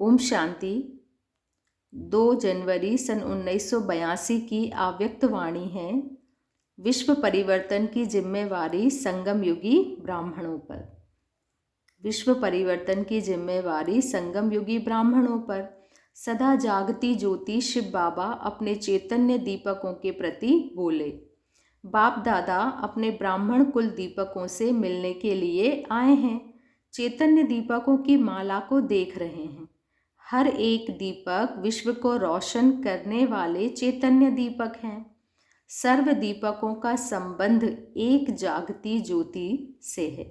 ओम शांति। 2 जनवरी सन 1982 की आव्यक्त वाणी है। विश्व परिवर्तन की जिम्मेवारी संगम युगी ब्राह्मणों पर। विश्व परिवर्तन की जिम्मेवारी संगम युगी ब्राह्मणों पर। सदा जागती ज्योति शिव बाबा अपने चैतन्य दीपकों के प्रति बोले। बाप दादा अपने ब्राह्मण कुल दीपकों से मिलने के लिए आए हैं। चैतन्य दीपकों की माला को देख रहे हैं। हर एक दीपक विश्व को रोशन करने वाले चैतन्य दीपक हैं। सर्व दीपकों का संबंध एक जागती ज्योति से है।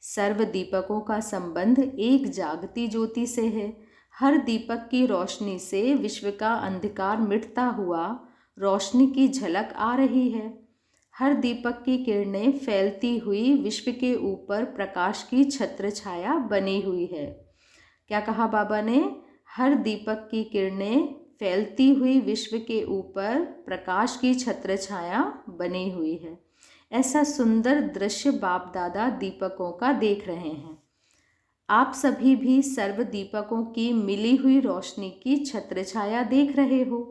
सर्व दीपकों का संबंध एक जागती ज्योति से है। हर दीपक की रोशनी से विश्व का अंधकार मिटता हुआ रोशनी की झलक आ रही है। हर दीपक की किरणें फैलती हुई विश्व के ऊपर प्रकाश की छत्र छाया बनी हुई है। क्या कहा बाबा ने? हर दीपक की किरणें फैलती हुई विश्व के ऊपर प्रकाश की छत्र छाया बनी हुई है। ऐसा सुंदर दृश्य बाप दादा दीपकों का देख रहे हैं। आप सभी भी सर्व दीपकों की मिली हुई रोशनी की छत्र छाया देख रहे हो।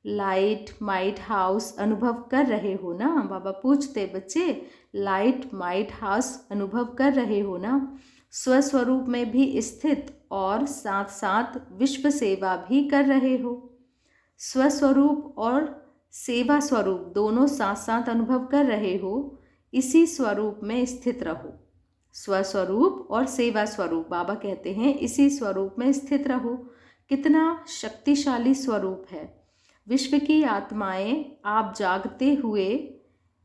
लाइट माइट हाउस अनुभव कर रहे हो ना? बाबा पूछते, बच्चे लाइट माइट हाउस अनुभव कर रहे हो ना? स्वस्वरूप में भी स्थित और साथ साथ विश्व सेवा भी कर रहे हो। स्वस्वरूप और सेवा स्वरूप दोनों साथ साथ अनुभव कर रहे हो। इसी स्वरूप में स्थित रहो। स्वस्वरूप और सेवा स्वरूप, बाबा कहते हैं इसी स्वरूप में स्थित रहो। कितना शक्तिशाली स्वरूप है। विश्व की आत्माएं आप जागते हुए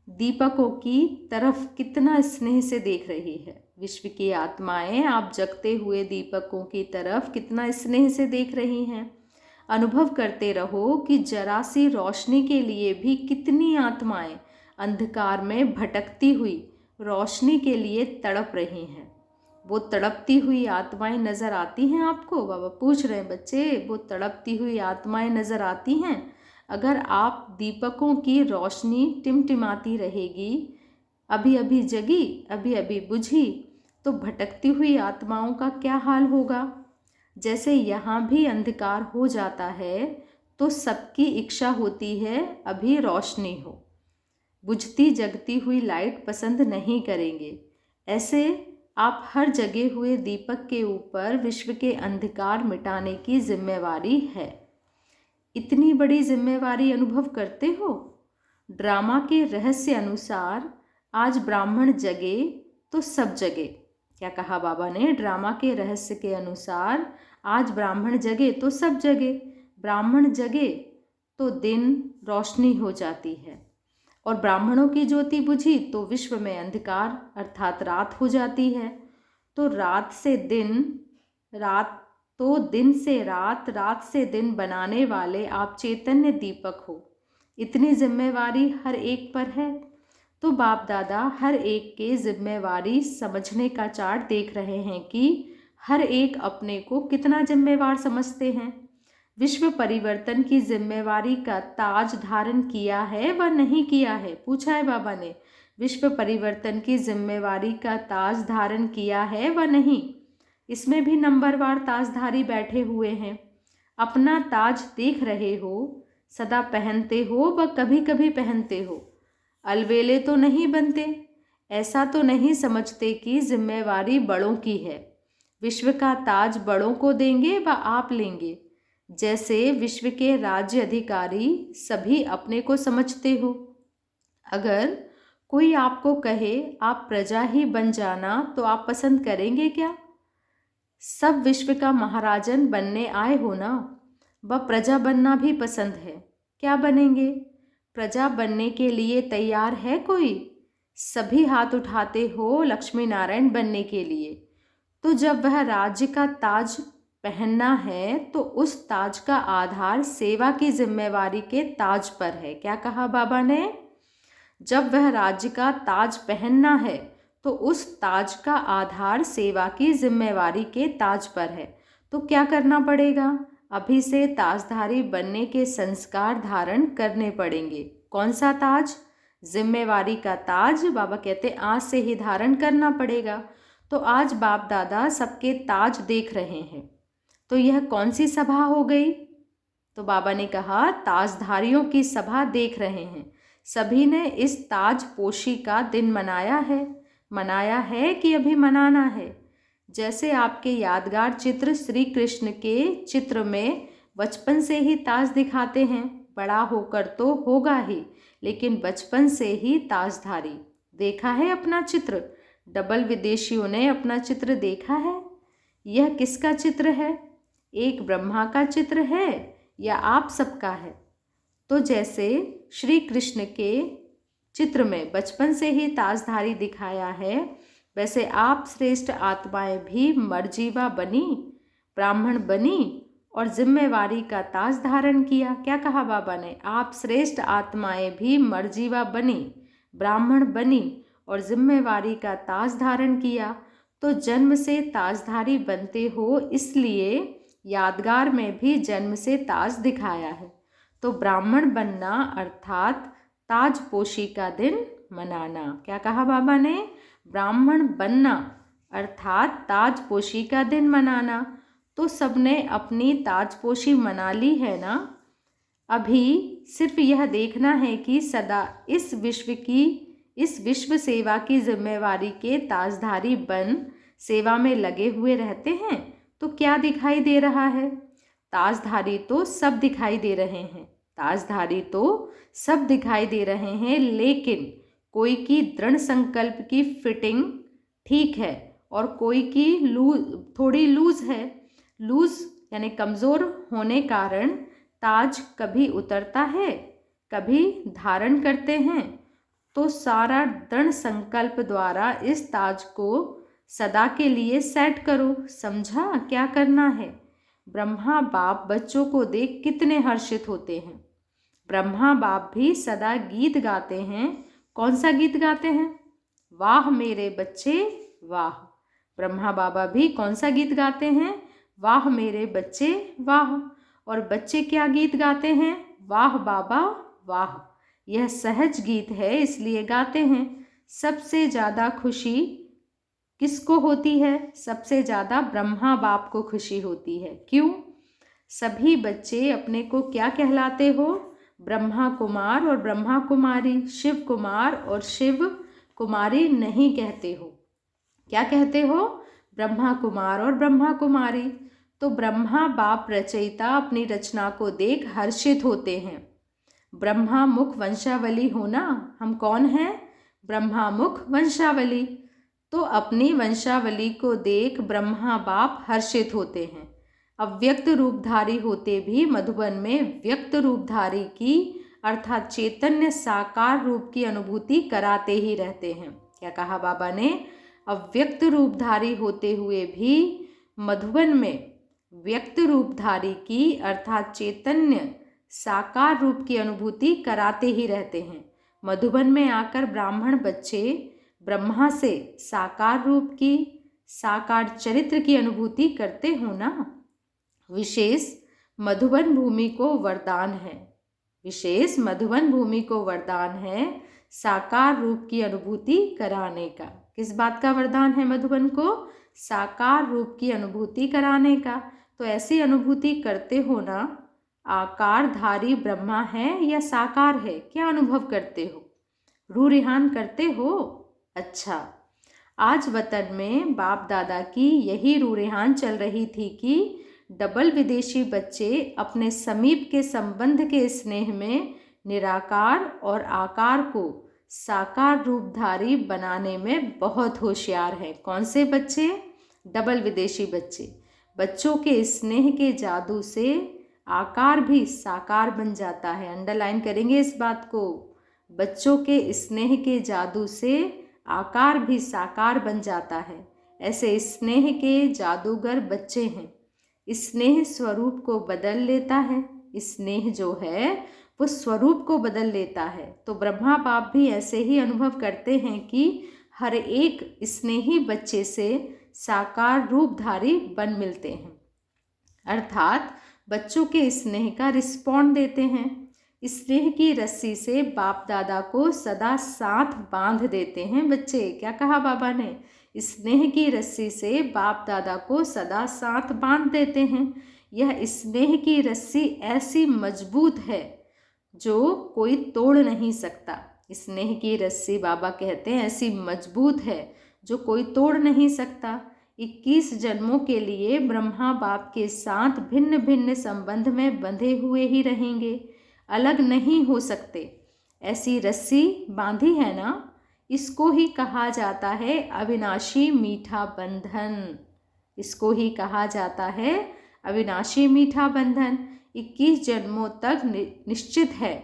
दीपकों की तरफ कितना स्नेह से देख रही है। विश्व की आत्माएं आप जगते हुए दीपकों की तरफ कितना स्नेह से देख रही हैं। अनुभव करते रहो कि जरा सी रोशनी के लिए भी कितनी आत्माएं अंधकार में भटकती हुई रोशनी के लिए तड़प रही हैं। वो तड़पती हुई आत्माएं नज़र आती हैं आपको? बाबा पूछ रहे हैं, बच्चे वो तड़पती हुई आत्माएं नज़र आती हैं? अगर आप दीपकों की रोशनी टिमटिमाती रहेगी, अभी अभी जगी अभी अभी बुझी, तो भटकती हुई आत्माओं का क्या हाल होगा? जैसे यहाँ भी अंधकार हो जाता है तो सबकी इच्छा होती है अभी रोशनी हो। बुझती जगती हुई लाइट पसंद नहीं करेंगे। ऐसे आप हर जगे हुए दीपक के ऊपर विश्व के अंधकार मिटाने की जिम्मेवारी है। इतनी बड़ी जिम्मेवारी अनुभव करते हो? ड्रामा के रहस्य अनुसार आज ब्राह्मण जगे तो सब जगे। क्या कहा बाबा ने? ड्रामा के रहस्य के अनुसार आज ब्राह्मण जगे तो सब जगे। ब्राह्मण जगे तो दिन रोशनी हो जाती है और ब्राह्मणों की ज्योति बुझी तो विश्व में अंधकार अर्थात रात हो जाती है। तो रात से दिन, रात तो दिन से रात, रात से दिन बनाने वाले आप चैतन्य दीपक हो। इतनी जिम्मेवारी हर एक पर है। तो बाप दादा हर एक के जिम्मेवारी समझने का चार्ट देख रहे हैं कि हर एक अपने को कितना जिम्मेवार समझते हैं। विश्व परिवर्तन की जिम्मेवारी का ताज धारण किया है व नहीं किया है? पूछा है बाबा ने। विश्व परिवर्तन की जिम्मेवारी का ताज धारण किया है व नहीं? इसमें भी नंबरवार ताजधारी बैठे हुए हैं। अपना ताज देख रहे हो, सदा पहनते हो व कभी कभी पहनते हो। अलवेले तो नहीं बनते। ऐसा तो नहीं समझते कि जिम्मेवारी बड़ों की है। विश्व का ताज बड़ों को देंगे व आप लेंगे। जैसे विश्व के राज्य अधिकारी सभी अपने को समझते हो। अगर कोई आपको कहे आप प्रजा ही बन जाना तो आप पसंद करेंगे क्या? सब विश्व का महाराजन बनने आए हो ना, वह प्रजा बनना भी पसंद है। क्या बनेंगे? प्रजा बनने के लिए तैयार है कोई? सभी हाथ उठाते हो लक्ष्मी नारायण बनने के लिए। तो जब वह राज्य का ताज पहनना है तो उस ताज का आधार सेवा की जिम्मेवारी के ताज पर है। क्या कहा बाबा ने? जब वह राज्य का ताज पहनना है तो उस ताज का आधार सेवा की जिम्मेवारी के ताज पर है। तो क्या करना पड़ेगा? अभी से ताजधारी बनने के संस्कार धारण करने पड़ेंगे। कौन सा ताज? जिम्मेवारी का ताज। बाबा कहते आज से ही धारण करना पड़ेगा। तो आज बाप दादा सबके ताज देख रहे हैं। तो यह कौन सी सभा हो गई? तो बाबा ने कहा, ताजधारियों की सभा देख रहे हैं। सभी ने इस ताजपोशी का दिन मनाया है कि अभी मनाना है। जैसे आपके यादगार चित्र श्री कृष्ण के चित्र में बचपन से ही ताज दिखाते हैं, बड़ा होकर तो होगा ही, लेकिन बचपन से ही ताजधारी। देखा है अपना चित्र? डबल विदेशियों ने अपना चित्र देखा है? यह किसका चित्र है? एक ब्रह्मा का चित्र है या आप सबका है? तो जैसे श्री कृष्ण के चित्र में बचपन से ही ताजधारी दिखाया है, वैसे आप श्रेष्ठ आत्माएं भी मर्जीवा बनी, ब्राह्मण बनी और जिम्मेवारी का ताज धारण किया। क्या कहा बाबा ने? आप श्रेष्ठ आत्माएं भी मर्जीवा बनी, ब्राह्मण बनी और जिम्मेवारी का ताज धारण किया। तो जन्म से ताजधारी बनते हो, इसलिए यादगार में भी जन्म से ताज दिखाया है। तो ब्राह्मण बनना अर्थात ताजपोशी का दिन मनाना। क्या कहा बाबा ने? ब्राह्मण बनना अर्थात ताजपोशी का दिन मनाना। तो सबने अपनी ताजपोशी मना ली है ना? अभी सिर्फ यह देखना है कि सदा इस विश्व सेवा की जिम्मेवारी के ताजधारी बन सेवा में लगे हुए रहते हैं। तो क्या दिखाई दे रहा है? ताजधारी तो सब दिखाई दे रहे हैं, ताजधारी तो सब दिखाई दे रहे हैं, लेकिन कोई की दृढ़ संकल्प की फिटिंग ठीक है और कोई की थोड़ी लूज है। लूज यानी कमज़ोर होने कारण ताज कभी उतरता है, कभी धारण करते हैं। तो सारा दृढ़ संकल्प द्वारा इस ताज को सदा के लिए सेट करो। समझा क्या करना है? ब्रह्मा बाप बच्चों को देख कितने हर्षित होते हैं। ब्रह्मा बाप भी सदा गीत गाते हैं। कौन सा गीत गाते हैं? वाह मेरे बच्चे वाह। ब्रह्मा बाबा भी कौन सा गीत गाते हैं? वाह मेरे बच्चे वाह। और बच्चे क्या गीत गाते हैं? वाह बाबा वाह। यह सहज गीत है, इसलिए गाते हैं। सबसे ज़्यादा खुशी किसको होती है? सबसे ज़्यादा ब्रह्मा बाप को खुशी होती है। क्यों? सभी बच्चे अपने को क्या कहलाते हो? ब्रह्मा कुमार और ब्रह्मा कुमारी, शिव कुमार और शिव कुमारी नहीं कहते हो। क्या कहते हो? ब्रह्मा कुमार और ब्रह्मा कुमारी। तो ब्रह्मा बाप रचयिता अपनी रचना को देख हर्षित होते हैं। ब्रह्मा मुख वंशावली होना, हम कौन हैं? ब्रह्मा मुख वंशावली। तो अपनी वंशावली को देख ब्रह्मा बाप हर्षित होते हैं। अव्यक्त रूपधारी होते भी मधुबन में व्यक्त रूपधारी की अर्थात चैतन्य साकार रूप की अनुभूति कराते ही रहते हैं। क्या कहा बाबा ने? अव्यक्त रूपधारी होते हुए भी मधुबन में व्यक्त रूपधारी की अर्थात चैतन्य साकार रूप की अनुभूति कराते ही रहते हैं। मधुबन में आकर ब्राह्मण बच्चे ब्रह्मा से साकार रूप की, साकार चरित्र की अनुभूति करते हो ना। विशेष मधुबन भूमि को वरदान है, विशेष मधुबन भूमि को वरदान है साकार रूप की अनुभूति कराने का। किस बात का वरदान है मधुबन को? साकार रूप की अनुभूति कराने का। तो ऐसी अनुभूति करते हो ना, आकारधारी ब्रह्मा है या साकार है? क्या अनुभव करते हो? रूह रिहान करते हो? अच्छा, आज वतन में बाप दादा की यही रूह रिहान चल रही थी कि डबल विदेशी बच्चे अपने समीप के संबंध के स्नेह में निराकार और आकार को साकार रूपधारी बनाने में बहुत होशियार हैं। कौन से बच्चे? डबल विदेशी बच्चे। बच्चों के स्नेह के जादू से आकार भी साकार बन जाता है। अंडरलाइन करेंगे इस बात को। बच्चों के स्नेह के जादू से आकार भी साकार बन जाता है। ऐसे स्नेह के जादूगर बच्चे हैं। स्नेह स्वरूप को बदल लेता है। स्नेह जो है वो स्वरूप को बदल लेता है। तो ब्रह्मा बाप भी ऐसे ही अनुभव करते हैं कि हर एक स्नेही बच्चे से साकार रूपधारी बन मिलते हैं, अर्थात बच्चों के स्नेह का रिस्पॉन्ड देते हैं। स्नेह की रस्सी से बाप दादा को सदा साथ बांध देते हैं बच्चे। क्या कहा बाबा ने? स्नेह की रस्सी से बाप दादा को सदा साथ बांध देते हैं। यह स्नेह की रस्सी ऐसी मजबूत है जो कोई तोड़ नहीं सकता। स्नेह की रस्सी बाबा कहते हैं ऐसी मजबूत है जो कोई तोड़ नहीं सकता। 21 जन्मों के लिए ब्रह्मा बाप के साथ भिन्न भिन्न संबंध में बंधे हुए ही रहेंगे, अलग नहीं हो सकते। ऐसी रस्सी बांधी है ना, इसको ही कहा जाता है अविनाशी मीठा बंधन। इसको ही कहा जाता है अविनाशी मीठा बंधन। 21 जन्मों तक निश्चित है,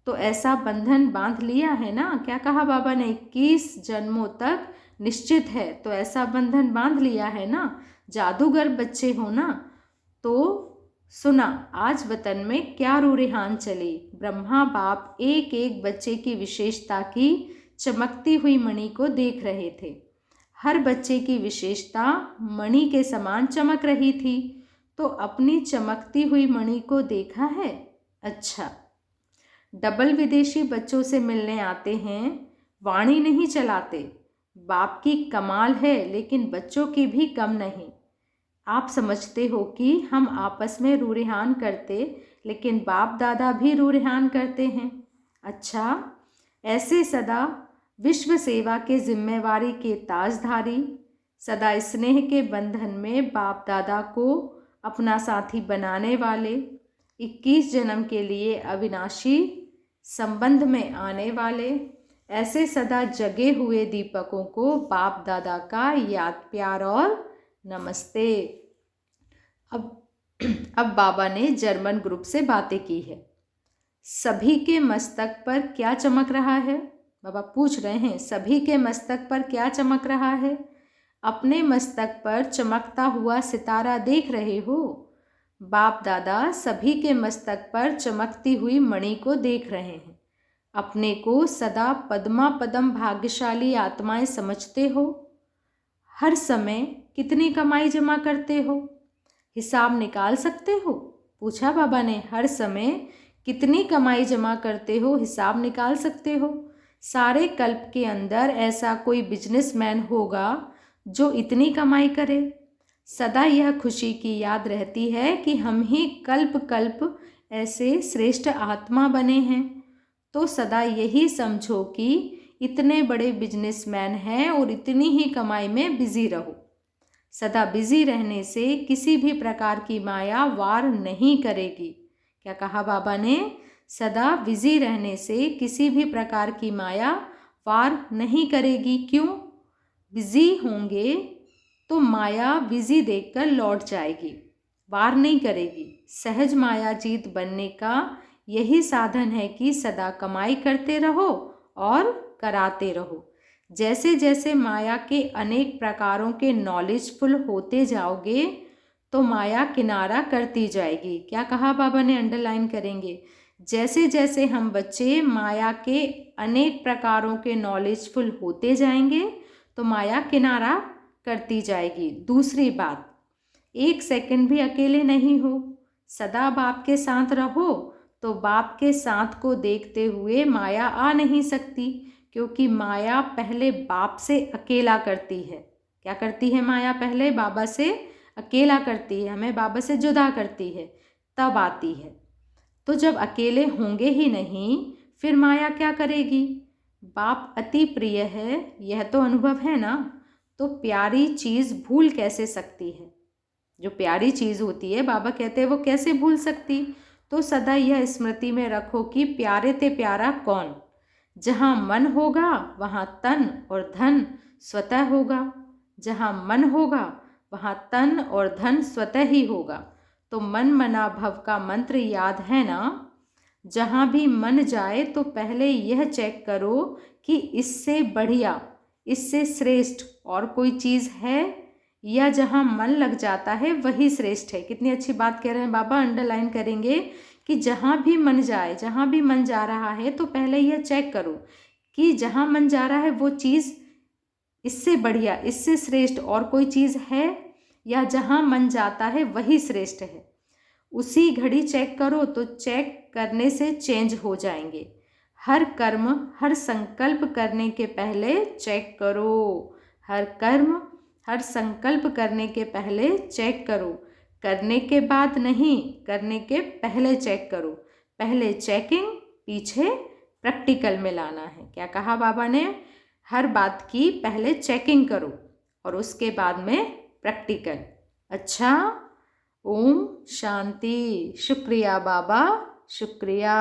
तो ऐसा बंधन बांध लिया है ना। क्या कहा बाबा ने? 21 जन्मों तक निश्चित है, तो ऐसा बंधन बांध लिया है ना। जादूगर बच्चे हो ना। तो सुना आज वतन में क्या रूरेहान चली। ब्रह्मा बाप एक एक बच्चे की विशेषता की चमकती हुई मणि को देख रहे थे। हर बच्चे की विशेषता मणि के समान चमक रही थी। तो अपनी चमकती हुई मणि को देखा है? अच्छा, डबल विदेशी बच्चों से मिलने आते हैं, वाणी नहीं चलाते। बाप की कमाल है, लेकिन बच्चों की भी कम नहीं। आप समझते हो कि हम आपस में रूरेहान करते, लेकिन बाप दादा भी रूरेहान करते हैं। अच्छा, ऐसे सदा विश्व सेवा के जिम्मेवारी के ताजधारी, सदा स्नेह के बंधन में बाप दादा को अपना साथी बनाने वाले, 21 जन्म के लिए अविनाशी संबंध में आने वाले, ऐसे सदा जगे हुए दीपकों को बाप दादा का याद प्यार और नमस्ते। अब बाबा ने जर्मन ग्रुप से बातें की है। सभी के मस्तक पर क्या चमक रहा है? बाबा पूछ रहे हैं, सभी के मस्तक पर क्या चमक रहा है? अपने मस्तक पर चमकता हुआ सितारा देख रहे हो? बाप दादा सभी के मस्तक पर चमकती हुई मणि को देख रहे हैं। अपने को सदा पद्मा पदम भाग्यशाली आत्माएं समझते हो। हर समय कितनी कमाई जमा करते हो? हिसाब निकाल सकते हो? पूछा बाबा ने। हर समय कितनी कमाई जमा करते हो, हिसाब निकाल सकते हो? सारे कल्प के अंदर ऐसा कोई बिजनेसमैन होगा जो इतनी कमाई करे? सदा यह खुशी की याद रहती है कि हम ही कल्प कल्प ऐसे श्रेष्ठ आत्मा बने हैं। तो सदा यही समझो कि इतने बड़े बिजनेसमैन हैं और इतनी ही कमाई में बिजी रहो। सदा बिजी रहने से किसी भी प्रकार की माया वार नहीं करेगी। क्या कहा बाबा ने? सदा बिजी रहने से किसी भी प्रकार की माया वार नहीं करेगी। क्यों? बिजी होंगे तो माया बिजी देखकर लौट जाएगी, वार नहीं करेगी। सहज माया जीत बनने का यही साधन है कि सदा कमाई करते रहो और कराते रहो। जैसे जैसे माया के अनेक प्रकारों के नॉलेजफुल होते जाओगे तो माया किनारा करती जाएगी। क्या कहा बाबा ने? अंडरलाइन करेंगे। जैसे जैसे हम बच्चे माया के अनेक प्रकारों के नॉलेजफुल होते जाएंगे तो माया किनारा करती जाएगी। दूसरी बात, 1 सेकंड भी अकेले नहीं हो। सदा बाप के साथ रहो तो बाप के साथ को देखते हुए माया आ नहीं सकती, क्योंकि माया पहले बाप से अकेला करती है। क्या करती है माया? पहले बाबा से अकेला करती है, हमें बाबा से जुदा करती है, तब आती है। तो जब अकेले होंगे ही नहीं, फिर माया क्या करेगी? बाप अति प्रिय है, यह तो अनुभव है ना। तो प्यारी चीज़ भूल कैसे सकती है? जो प्यारी चीज़ होती है, बाबा कहते हैं वो कैसे भूल सकती? तो सदा यह स्मृति में रखो कि प्यारे ते प्यारा कौन? जहाँ मन होगा वहाँ तन और धन स्वतः होगा। जहाँ मन होगा वहाँ तन और धन स्वतः ही होगा। तो मन मना भव का मंत्र याद है ना? जहाँ भी मन जाए तो पहले यह चेक करो कि इससे बढ़िया, इससे श्रेष्ठ और कोई चीज़ है, या जहाँ मन लग जाता है वही श्रेष्ठ है। कितनी अच्छी बात कह रहे हैं बाबा, अंडरलाइन करेंगे कि जहाँ भी मन जाए, जहाँ भी मन जा रहा है तो पहले यह चेक करो कि जहाँ मन जा रहा है वो चीज़ इससे बढ़िया, इससे श्रेष्ठ और कोई चीज़ है, या जहाँ मन जाता है वही श्रेष्ठ है। उसी घड़ी चेक करो, तो चेक करने से चेंज हो जाएंगे। हर कर्म, हर संकल्प करने के पहले चेक करो। हर कर्म, हर संकल्प करने के पहले चेक करो, करने के बाद नहीं, करने के पहले चेक करो। पहले चेकिंग, पीछे प्रैक्टिकल में लाना है। क्या कहा बाबा ने? हर बात की पहले चेकिंग करो और उसके बाद में प्रैक्टिकल। अच्छा, ओम शांति। शुक्रिया बाबा, शुक्रिया।